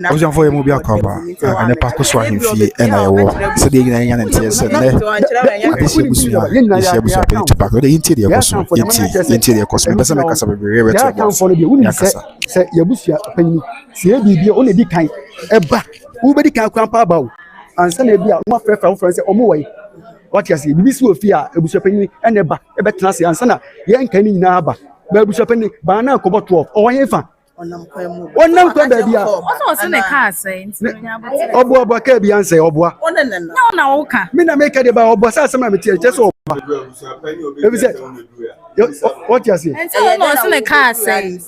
I was for a movie cover and a pack of swine fee and I walk. So they and tears and this year tobacco, the interior cost me. But some customers very rich. Say Yabusia penny, see be only the kind a back. Nobody can cramp about and send a beer more fair friends or more. What you see, Miss Sophia, a bush penny and a back, a better and sana, young Kenny Naba, Babush penny, Bana, Cobot 12, or infant. One number, baby. What was in the car saying? Oboa Beyonce, Oboa. No, Mina make it about Oboa, some material, just over. What you see? And so I was in the car saying,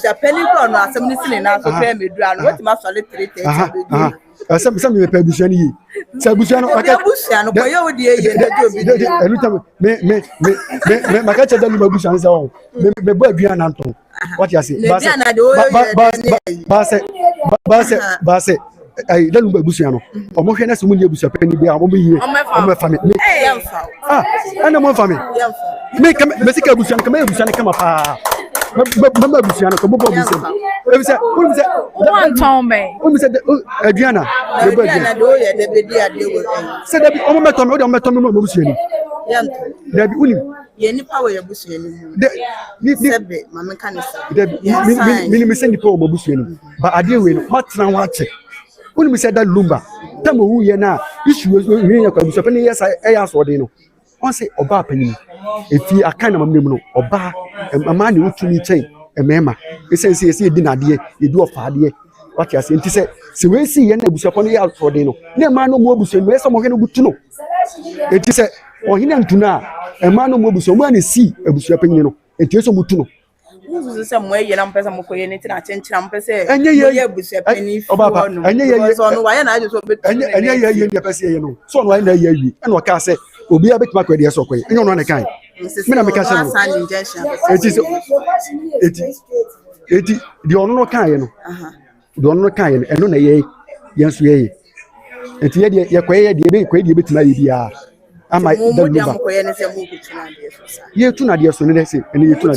a penny corner, somebody sitting out of family drown. What must I let some Pebusiani, Sabusiano, my catcher than Babushan's own. The boy Biananto. What you say? Basse, I don't know Busiano. Or more than a woman, you was a penny beer, on my family. And I'm one family. Make a Messica Busian, come up. Mamma Busiano, come up. One Tommy. Who said Adriana? Said that all my Tommy Busian. There be winning. Any power of Busian. Mamma can Minimum poor Busian. But I deal with what's now watching. When we said that Lumba, tell me who you now. Issues will be a penny. Yes, I asked what they know. I say, Oba penny. If you are kind of a memo, Oba, a man who to me chain. A member, essentially, see dinner, dear, you do a father. What you are saying to say, so we see any bush upon the out for dinner. No man no more bush, and where some of them would to know. It is a or he to now, a man no more bush, one is see a bush up in you know, and tears of Mutuno. Some way, you know, person for anything, I change Champers, and yeah, bush a penny, and yeah, you know, so I know you, and what can say, will be a bit back with the so quick, and you're not a kind. It is the honor kind, the honor kind, and on a ye, yes, ye. And yet, you're quite a bit maybe. I might don't know. You're too nadia, so let's say, and you're too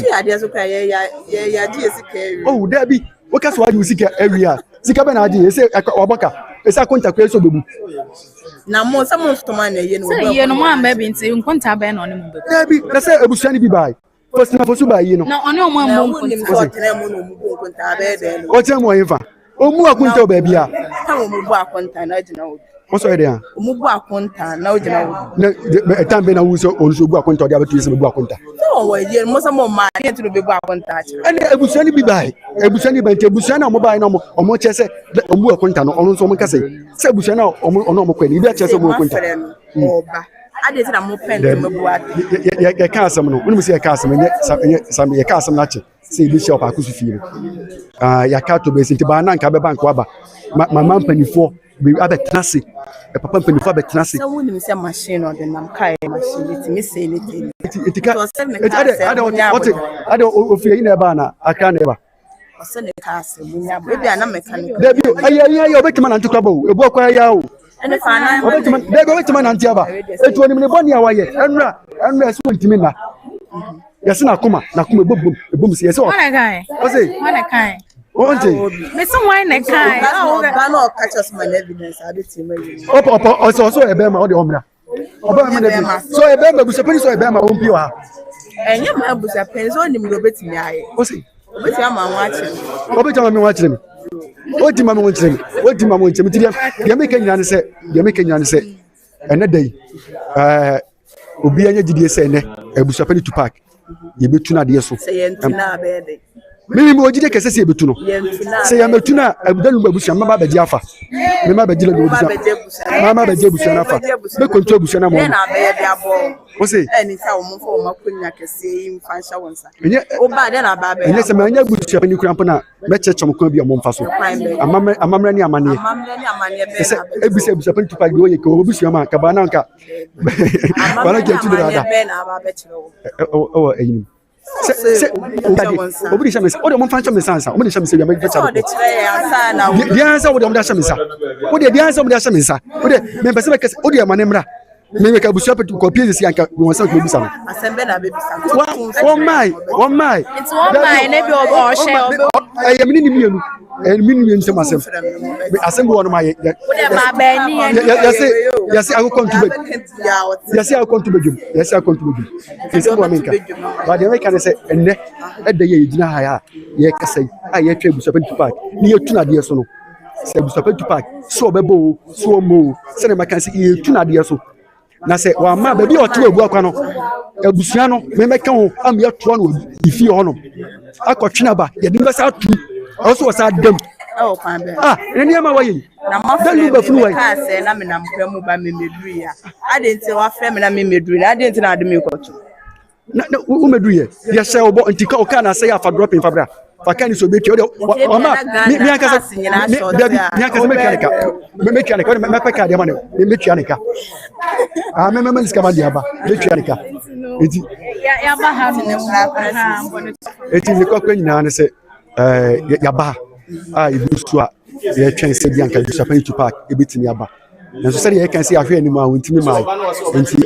oh, there be what that's why you seek area. Sikaban idea, say, Obaka, it's a contact question. Now, more someone's to money, you know, one baby in contact ban on him. There be, let's say, a bushani be by. First, not for by, you know. No, no one what's your more infant? Oh, more conto, baby. How move back on time, I don't know. What's there? Move back on time, now, you know. A time when I was also go on to the other trees of Baconta. Oh, yeah, most of my to be back on touch. And a bushani be by. A bushani by Bushana mobile or more chess, or more content on some casse. Say Bushana or no more queen. That's just a more content. I did a more pen than a castle. When we say a castle, some a castle natural. See Bishop Acusi. Yakato base into Banan Cababan Quaba. My mom penny for. We have a classic, a papa penny for a classic. I wouldn't say machine or the Namkai machine. It's missing anything. I don't fear in a banner. I can't ever. Send a castle. Maybe I'm not mechanical. You're better man to trouble. A book where you and if I'm going to man and Java. It's 20 minutes 1 year away. And we're so intimate. Yes, Nakuma, a boom, yes, what a guy. What's it? What a kind. Miss Wine a kind. I'll catch us my evidence. I did see also a Bama or the Omra. So a Bama was a penny, so a Bama won't be a. And your man was a penny on him, Robert. What's it? Which I'm watching. I'm watching. What do Mamma want him? What do Mamma want him? You're making Yan say, another day. Obi anya gidi ese ne ebusuape ni tupak ye betuna de so me ogide kese se betu no se ya metuna abudanu babusua mama baji afa me ma baji le babusua mama baji abusua na afa me konto abusua na mo na be de abo o se eni sa o mo fo ma kunya kese yi mfa sha wonsa o ba de na ba be enye se ma anya abusua ni kurampo na me chechom kon bi o mo mfa so amamra ni amane se ebisa abusua ni tupak de o ye ko abusua ma ka ba na nka bana ke tu da o eyin Obi shamis o de mo fancha mesansa o mo de shamis ya me fecha dia ansa o de mo da shamisa o de dia ansa o mo da shamisa o de me pese be kese o de manemra me make abusua pet ko pie si anka won san ko bisa no asembe na baby sa one my it's one my na bi o share I am ni mienu minnu nsem asem asem wo no ma ye ma ba ni yase akon to bedum yase akon to bedum nsem wo menka ba de make say enne eda ye gina ha ya ye kasai a ye twa abusua pet park ni ye tuna de so no se abusua pet park so bebo so mo se na maka say ye tuna de so na se wa ma ba bi o to abu akwa no abusua no me meka ho am ye to no ifi ho no akotwena ba ye de besa tu also was adam oh kwambe eni ama waye na mafre ka se na me na mpra mu ba me medru ya adenti wa frɛ me na me medru na adenti na ade me koto na u medru ye ya se obo ntika o ka na se ya fa dropping fabra fa kan so be tio o ma mi aka se mi aka se me kanika me peka de ma ne me kanika me niska ma dia ba me kanika eti ya ba ha no eti ni ko nyina ne se yaba ibusu a ye twen se bi anka Bishop Penny Park ebetimi aba na so se ye kan se ahwe anim a wontimi mai enti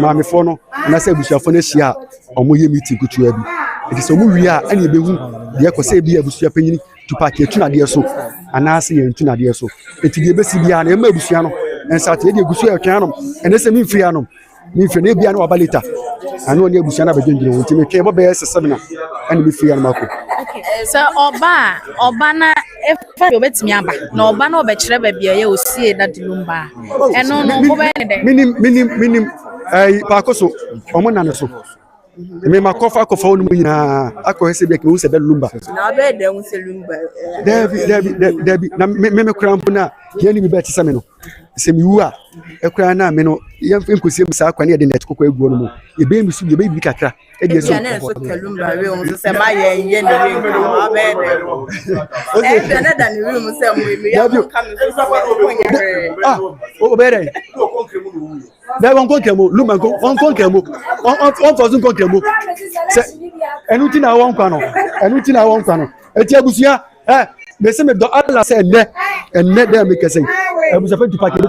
maame fo no na se Bishop no hia omo ye meeting kutu abi enti so mu wi a ani ebehu de ko se bi Bishop Penny Park etuna de so ana se ye etuna de so enti de ebesi bia na ema Bishop no ensa te de gusu e twan no ene se mi mfiri anom mi mfiri na bia na obalita ana oni Bishop na badwendwene wontimi ke bo be se semina ani mi firi anom akọ so oba na efa obetimi aba na oba na obekire ba bia ye osie da dilumba eno no ko ba ne minim pakoso omo na ne so me makofa kofa onu nyina akohese bia ke wo se be lumba na be de wo se lumba Debi na me krampo na ye ni bi be tse me no se mi wu a ekura na me no ye nkosie mi sa akwa ne de net kokko eguo no mu ye be mi su ye be bi kakra e de so na so kalumba we wo se ma ye ye ne we nko be be na da ni we mu se mu mi ya kam o be re da won konkemo luma ko on konkemo on fozun konkemo se enuti na won kwa no eti abusia me se me do ala se enne dem me kese abusia Penny Park ye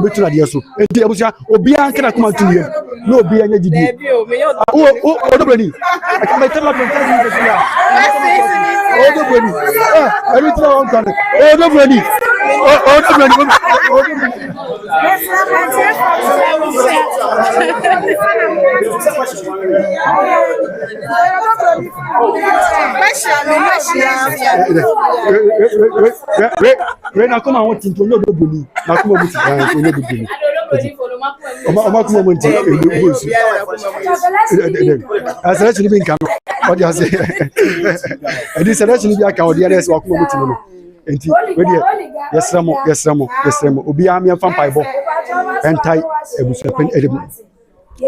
betu na de so enti abusia obi an kana kuma tuni no obi anya gidi o do brani akama tell me o do brani enuti na won kwa no o do brani na kuma won tinto no do boni na kuma muti no do boni o ma kuma monti bosu asara chini bi nkan o dia se edi sara chini bi aka o dia des wa kuma muti no enti we dia yesramo obi am yam fampai bo entai Bishop Penny edebu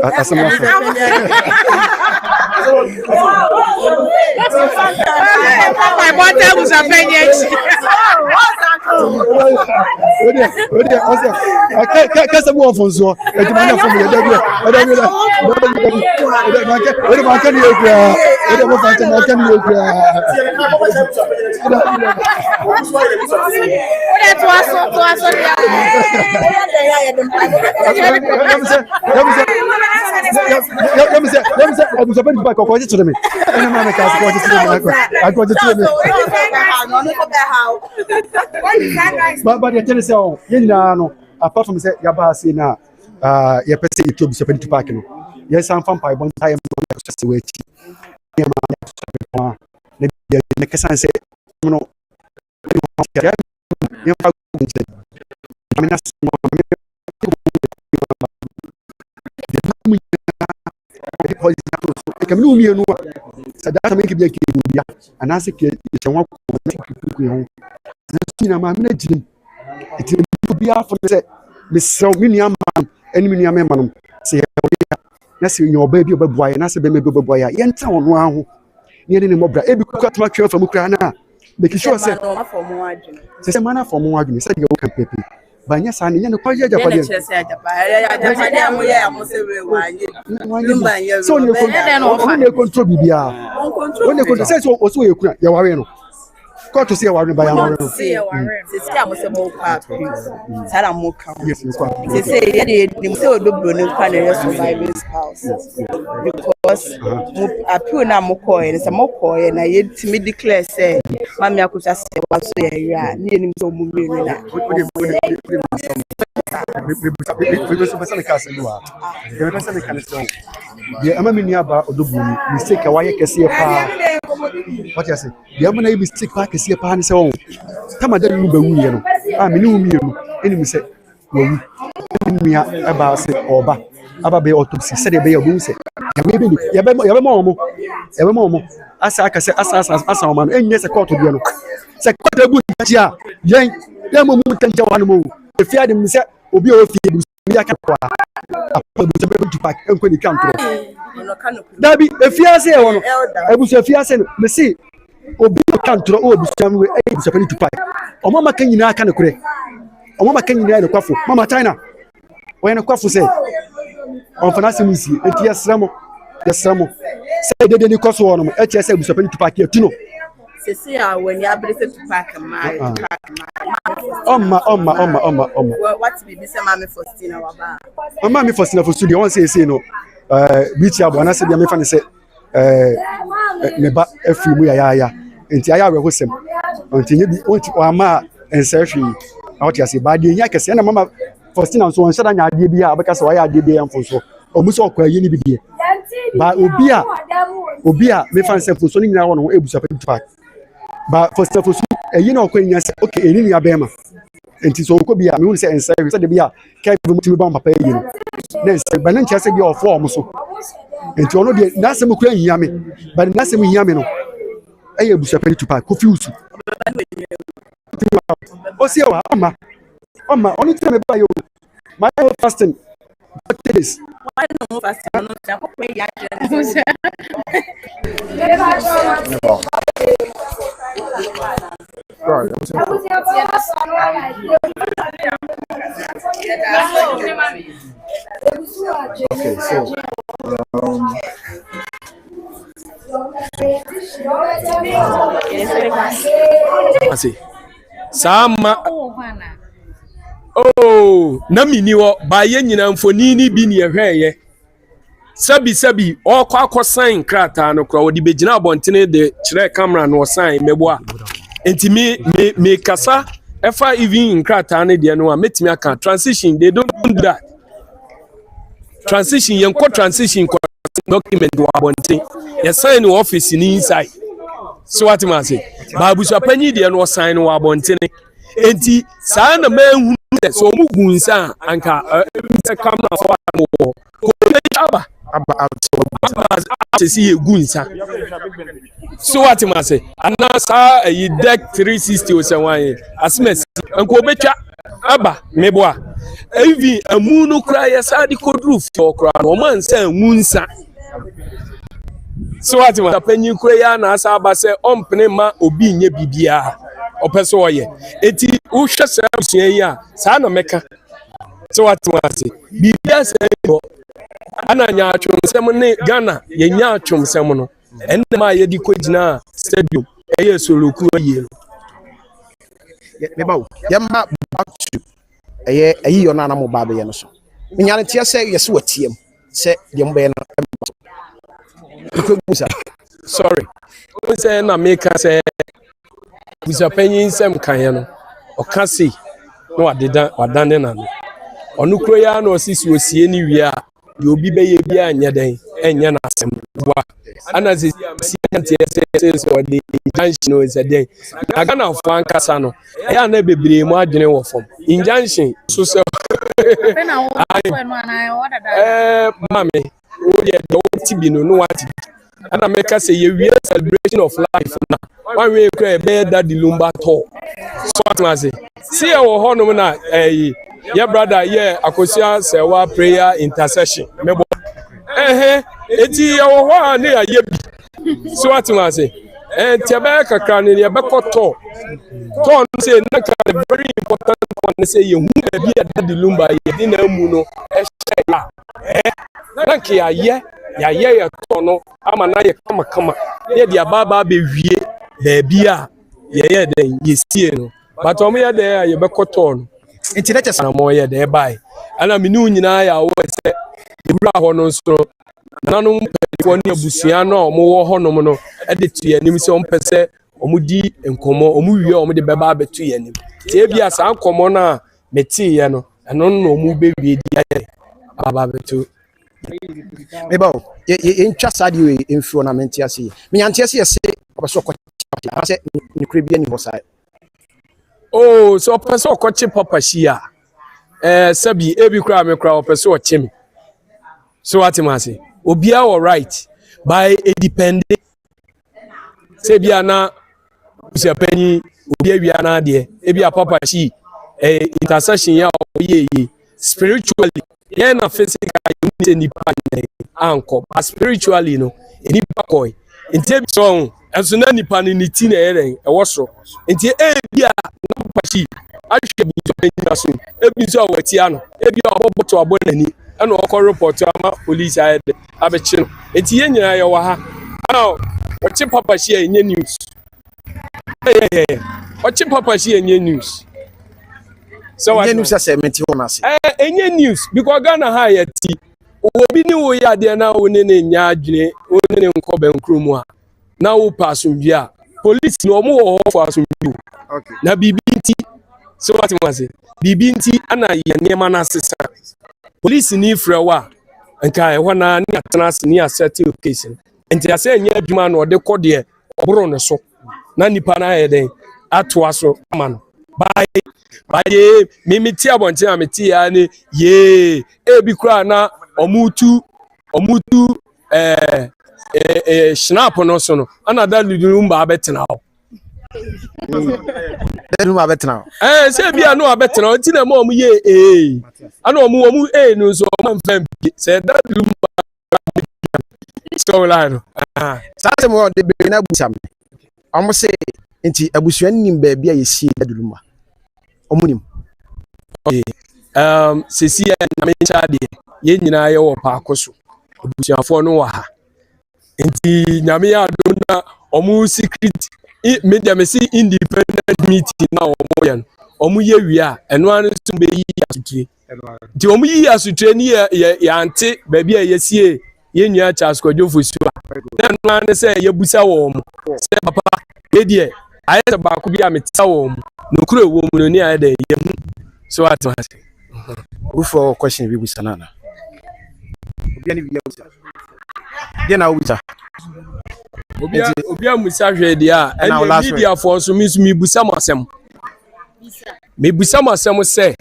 asama so my mother was a penny Odia osia kasa mu ofonso edimanya fo me edabi ma kan ye kura ede mo fa tan kan ye kura ode to aso ya Bishop Penny Park ko to me ene ma me ka ko to me but the tell say you know apart from say yaba say na ye pese it to Bishop Penny Park no yes am fan pai bon time no just wait ya ma na ne kesan say no ya fa kunje amina kamino mi enu sadaka make bia ke bia anase ke chenwa ko ho na ma mina jirim eti bia fo se me sew me nua ma eni me nua me ma no se ya na se nyo ba bi obeboa ya na se be me obeboa ya ye nta wono aho ne ne mobra ebi kwatuma twa fa mu kra na make sure se se mana for mo adwene se de wo kan pepe banya sa ne ne kwa je japade ne chere se japade amu ye amu se we wanye so ne control bibia on ne control se so ye kuna ya wawe no Call to see a warren by our See a warren. Sisi amusemo pa. Sala muka. yes, you come. Sisi yedi mse odobro ne kwa na survival spouse. Because appeal na mokoye ne se mokoye na yetimi declare say mami akusa se waso ye ya ni enim so mu menu na. We go so person can say you are. The person can say the amami ni aba odobro mistake a waye kese pa. What you say? The amana mistake pa kese pa ne say oh. Tama da lu ba wuye no. Ah me ni wu mienu. Enim say wo wu. Enim ya aba say oba. Aba be autopsy say dey be obo say. Ya be mo asa aka say asa o man enye say court bi no. Say court ebu nti a yen mo mu tanja wa no mo. Efi adem say obi o fi ebu ya ka kwa. Apa bu say be park enko ni kan tro. Dabi efi ase e wono. Ebu say efi ase no me see obi kan tro o bu say we e bu say to park. O mama kan nyina aka ne kure. O mama kan nyina e kwafo. Mama China. O yen kwafo say on finance misi eti yesramo say de ni koso wono mo eche say busapani to park tuno sisi ya when ya brese to park ma omma what be say mama Faustina waba mama mi Faustina for studio won say no beach abo na say dia me fa ne say ne ba afi mu ya enti aya we hosem enti nye bi onti o ama enserfi out ya say ba de nya kese na mama Faustina so on shada nya ade bi a abeka so ya ade bi amfo so omuso okwaye ni bidie ba obi a me fan se so ni nyina wono ebusa pe park ba Faustina so eyi na okwa nya se okay eni ni abema enti so okwa bi a me hu se ense se de bi a kai bi mutimi ba papa yi no na se ba na ntia se bi o fo omuso enti ono de na se mukura hia me ba na se mu hia me no eye ebusa pe park ko fi usu o se wa Oma, only time me buy you. My fasting. What days? why no fasting no say ko pe ya Okay, so Sama oh na mini wo ba ye nyina mfoni ni bi ne hweye sabi o kwa sign krata no kra odi begina abontene de kire camera no sign mebo a enti me kasa efa even krata ne de no a metimi aka transition they don't do that transition yen ko transition ko document wa abontene ye sign no office ni inside so what man say babu so panyi de no sign wa abontene enti saa na mahu so mugunsa anka camera for ko aba see gunsa so what man say ana sa yi deck 360 o se wan asmes anko betwa aba meboa even amu no kra ya sa di kodru for kra no man say munsa so what man panyi kra ya na asa aba say ompene ma obi nye bibia opeso oye eti wo hwese abusuan yi a saa na meka so what man say bibia say ana nya atwomsem ne Ghana ye nya atwomsem no enne ma ye di kogina stadium eye soroku aye no me bawo ye ma back to eye ayi yo na na mo ba be ye no so nya ne tie say ye so watiem se de mbe na sorry we say na make say busapanyin sem kan ye no okasi no wadande na no onukro ya na osisi osie ni wi a de obi be ye bia anya den enya na asem boa ana se antie se odi junction no se den aga na fo ankasa no ya na bebre mu adwene wo fom injunction so se mame o ye do tibi no wati ana meka say ye wi celebration of life na one way kra be that the lumba to so what man say see e wo ho no na yeah brother yeah akosia sewa prayer intercession mebo eti e wo ho na ya ye bi so what man say tiaba kakra ne ye be koto to no say na ka very important one say ye hu be that the lumba ye di na mu no e hye na ke ya to no ama na ye kama ye dia baba be wie ba bia yɛyɛ dɛn yɛsie no but ɔmo yɛ dɛn a yɛbɛkɔtɔɔ no nti na kyɛ sɛ na mo yɛ dɛn bae ɛna me ne wo nyinaa yɛ awɔ sɛ ewura hɔ no nso nananom mpanyinfoɔ ne abusua no a ɔmo wɔ hɔnom no ɛde to yɛn anim sɛ ɔmpɛ sɛ ɔmo di nkɔmmɔ ɔmo wie ɔmo de bɛba abɛto yɛn anim tie bia saa nkɔmmɔ no a meteeɛ no ɛno no ɔmo bɛwie di ayɛ aba abɛto meba o yɛntwa saa deɛ mfiri na mente ase yi menyante ase yɛ se ɔpɛ sɛ ɔkɔ sɛ ne kura bi ani hɔ saa oh so ɔpɛ sɛ ɔkɔkye papa hyi a sɛbi ebi kora me kora ɔpɛ sɛ ɔkye me so what am I say obia wɔ right by a depende sɛ bia na busa panyi obia wia na deɛ ebia papa hyi intercession ya ɔyɛ spiritually yeah na physically you need nipa anko but spiritually no nipa koi nti bi so enso na nipa ni ti na yɛren ɛwɔ so nti bia na pachi ahwɛ bi so enya so ebi so awati ano ebi ɔbɔbɔ to abɔ nani ɛna ɔkɔ report ama police ayɛ abɛkye no nti yɛ nyina yɛ wɔ ha now ɔkye papa hyi enye news ɔkye papa hyi enye news so what news say menti ho na se enye news because Ghana ha yɛ ti obi ni wo ya de na wo ne nya adwene wo ne nkɔ bankro mu a na wo pass mbia police no mo wo ho for asombi okay na bibi nti so what man say bibi nti ana ye nema na sesa police ni frɛ wa nka ɛhɔ na ne atena se ne asset occasion nti ase nya adwuma na ɔde kɔ de ɔboro ne so na nipa na yɛ den atoa so ama no baye mimiti abonte amiti ya ni ye ebi kura na omutu snap no so no ana da ludumba abetena ho dedumba abetena se bia no abetena nti na mo ye ana omu no so mo mfam se da ludumba so la no sa se mo de be na busam omo se nti abusuan nim ba bia yesie da ludumba omunim sesi na me chade ye nyina ye wo paako so obusuafo no wa ha enti nyame ya do na omu secret media me see independent meeting na omu ye no omu ye wi a eno an so be yi asutue nti omu yi asutue ni ya ante ba bia yesie ye nua Charles Kwadwofo Suwa eno an se ye busa wo mu se papa ye die ayɛ ba ko bia metsa wo mu no kuro wo mu no ni ayɛ da ye hu so what was ufo question bi busa na obia ni bia busa dia na busa obia musa hwe dia and media for so mi busa masem me busa masem se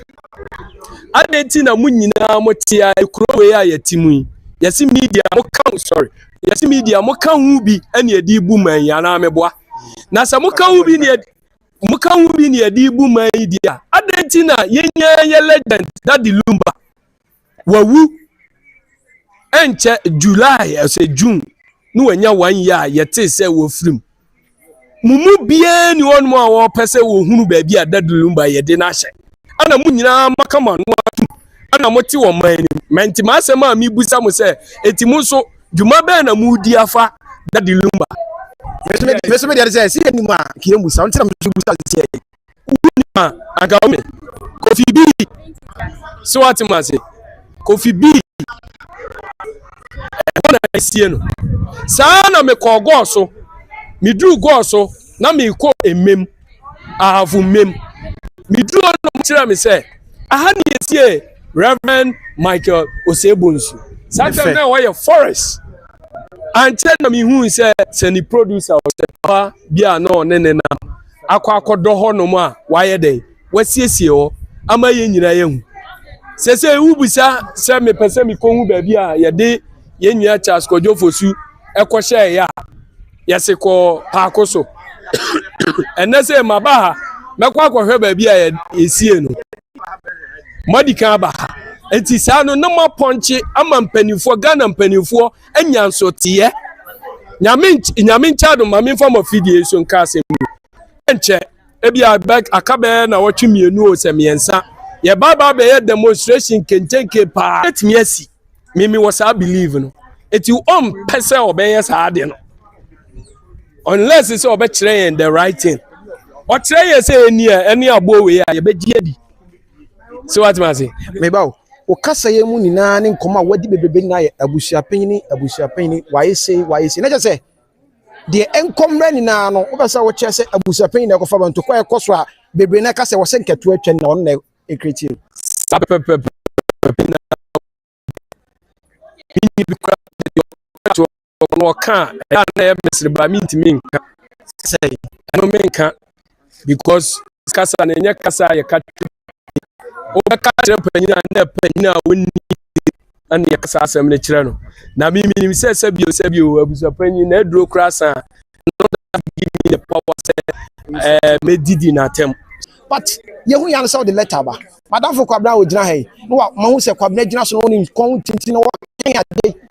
adenti na mu nyina mo tia kuro we ya yatimu yesi media mo kan sorry yesi media mo kan hu bi ene edi bu man ya na meboa na sa mo kan hu bi ni edi bu man dia adenti na yenya ye legend that the lumba wawu enche July say June no wanya 1 year yete say wo frim mumu bia ni won mo a wo pese wo hunu ba bia that the lumba ye de na hye ana mu nyina makama no atu ana mo ti wo man ni menti ma asem a mi busa mo say eti mu so dwuma be na mu di afa that the lumba me dey say see ni ma ki emu sa until am busa say ma aga me Kofi B so what man say Kofi B na sie no saa na me ko go so me dru go so na me ko emem ahavu mem me dru no mo kira me say aha na yesie Reverend Michael Osebonsu sometimes na why forest and tell na me hu say seni producer o say pa bia na onene na akwakodo ho no mu a why den wasiesie ho ama ye nyina ye hu sese ubusa se me pese me ko hu ba bia ye de ye nua Charles Kwadwofo Su ekwohye ya yese ko paakoso enne se mabaha mekwa akohwe ba bia ye esie no modika ba enti sa no na maponche ama mpanifo Ghana mpanifo anyansotie nyame nchado mame form of video so nka asem enche ebia back akabe na wotwemienu o semiensa ye baba be ye demonstration kenkenke pa etmiasi mimi was I believe no it you pese obeye sa ade no unless it's obe kire the right thing or try say near any abo way, I bet ye. So what must say? Meba o kasa ye mu nyina ne nkoma wadi bebebe na ye abusuapanyi why say na just say the enkomre nyina no obasa wo che say abusuapanyi na kofa banto kwa ekoso a bebe na kasa wo se nketo atwa na on na ekreti no can na mesre ba minti minka say no minka because kasa na nya kasa ye ka o ka kire panyina woni an ya kasa asem ne kire no na mi se sabio abusuapanyi na edro krasa no that give me the power say me didi na tem but yehu yan say the letter ba madam for kwabra o gina hey no ma hu say kwabra gina so no ni kon tintin no wa kan ade